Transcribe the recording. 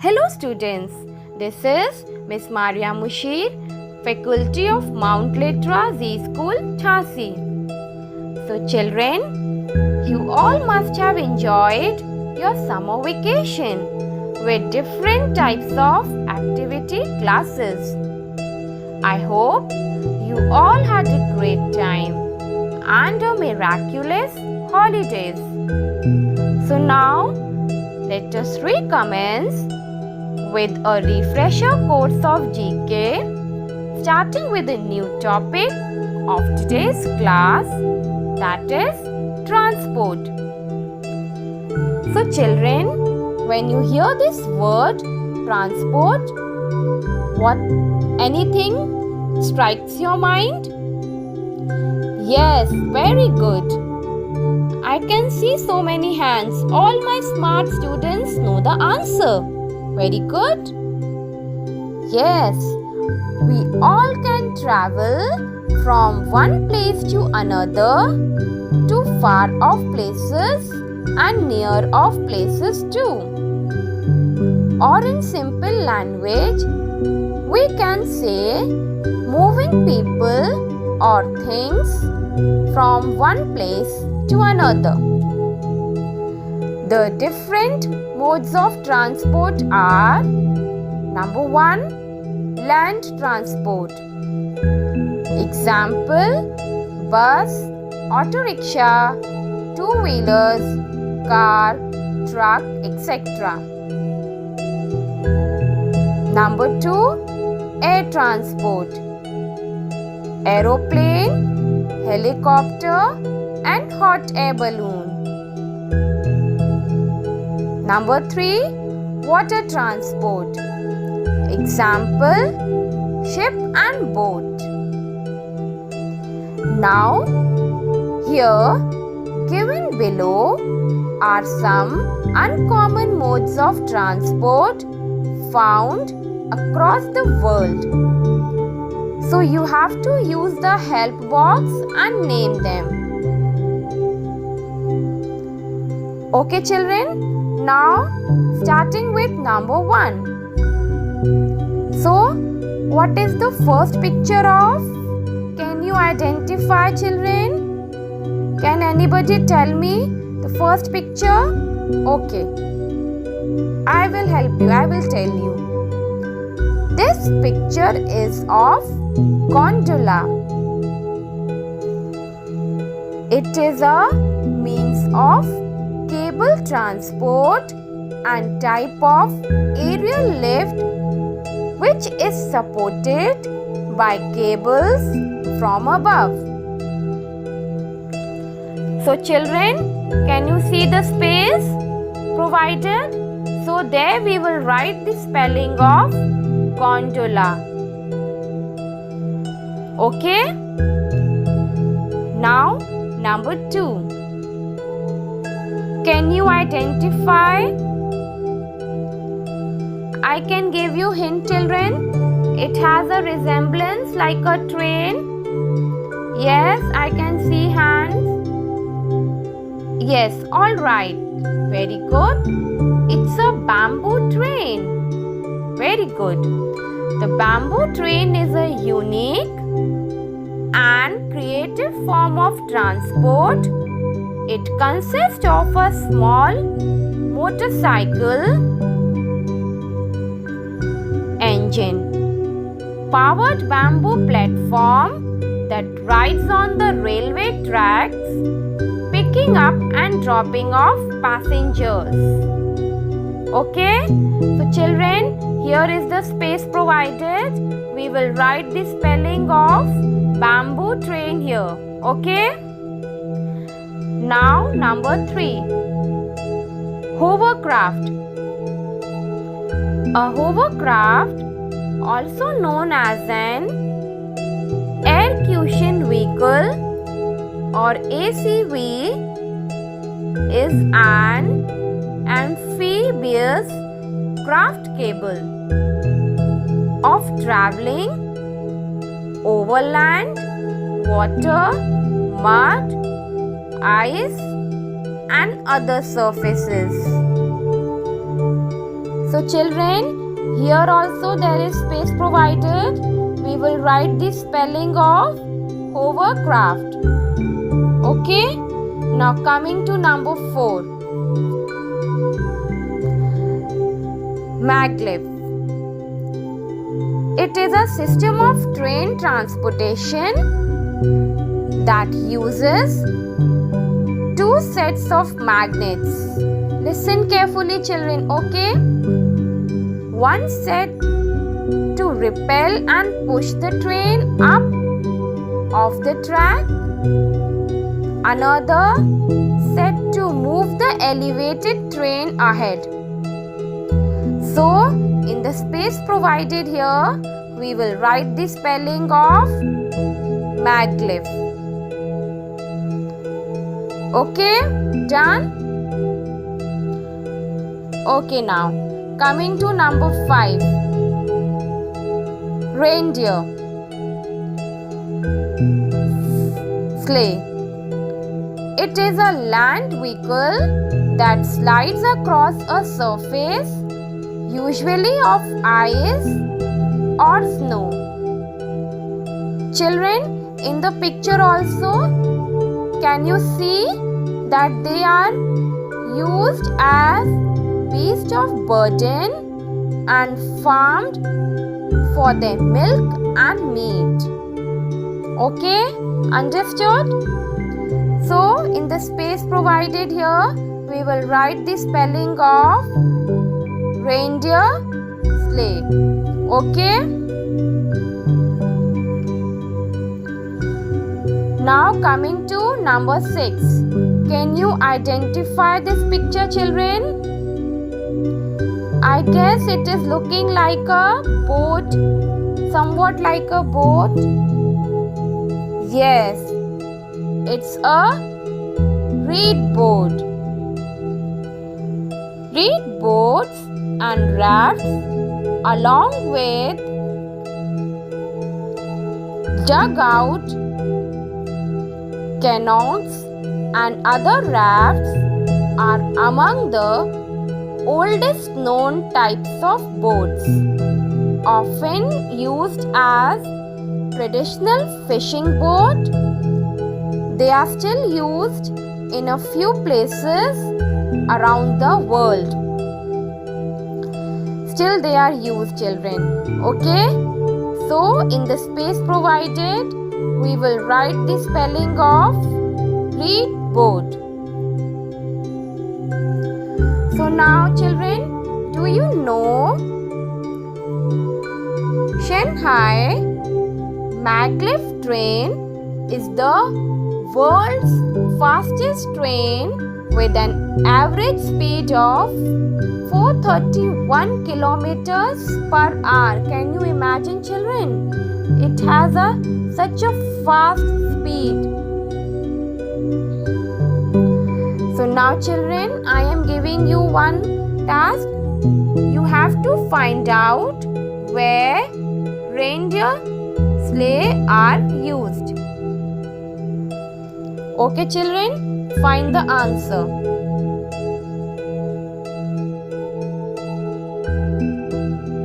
Hello students, this is Miss Maria Mushir, Faculty of Mount Litra Z School, Jhansi. So children, you all must have enjoyed your summer vacation with different types of activity classes. I hope you all had a great time and a miraculous holidays. So now let us recommence with a refresher course of GK, starting with a new topic of today's class, that is transport. So children, when you hear this word transport, what anything strikes your mind? Yes, very good. I can see so many hands. All my smart students know the answer. Very good. Yes, we all can travel from one place to another, to far off places and near off places too. Or in simple language, we can say moving people or things from one place to another. The different modes of transport are: number 1, land transport. Example, bus, auto rickshaw, two-wheelers, car, truck, etc. Number 2, air transport. Aeroplane, helicopter and hot air balloon. Number 3, water transport. Example, ship and boat. Now, here given below are some uncommon modes of transport found across the world. So you have to use the help box and name them. Okay children? Now, starting with number 1. So, what is the first picture of? Can you identify, children? Can anybody tell me the first picture? Okay. I will help you. I will tell you. This picture is of gondola. It is a means of cable transport and type of aerial lift which is supported by cables from above. So children, can you see the space provided? So there we will write the spelling of gondola. Okay? Now number 2. Can you identify? I can give you hint children. It has a resemblance like a train. Yes, I can see hands. Yes, alright. Very good. It's a bamboo train. Very good. The bamboo train is a unique and creative form of transport. It consists of a small motorcycle engine, powered bamboo platform that rides on the railway tracks, picking up and dropping off passengers. Okay? So children, here is the space provided. We will write the spelling of bamboo train here. Okay? Now number 3, hovercraft. A hovercraft, also known as an air cushion vehicle or ACV, is an amphibious craft capable of traveling over land, water, mud, ice and other surfaces. So children, here also there is space provided. We will write the spelling of hovercraft. Okay. Now coming to number 4. Maglev. It is a system of train transportation that uses 2 sets of magnets. Listen carefully children, okay? One set to repel and push the train up off the track. Another set to move the elevated train ahead. So, in the space provided here, we will write the spelling of maglev. Okay, done? Okay, now coming to number 5. Reindeer. Sleigh. It is a land vehicle that slides across a surface, usually of ice or snow. Children, in the picture also, can you see that they are used as beasts of burden and farmed for their milk and meat? Okay, understood? So, in the space provided here, we will write the spelling of reindeer, sleigh. Okay? Now coming to number 6. Can you identify this picture children? I guess it is looking like a boat, somewhat like a boat. Yes, it's a reed boat. Reed boats and rafts along with dugout, canoes and other rafts are among the oldest known types of boats, often used as traditional fishing boat. They are still used in a few places around the world. Still they are used children. Okay? So in the space provided, we will write the spelling of reed boat. So now children, do you know Shanghai maglev train is the world's fastest train with an average speed of 431 kilometers per hour. Can you imagine children? It has such a fast speed. So now children, I am giving you one task. You have to find out where reindeer sleigh are used. Okay children, find the answer.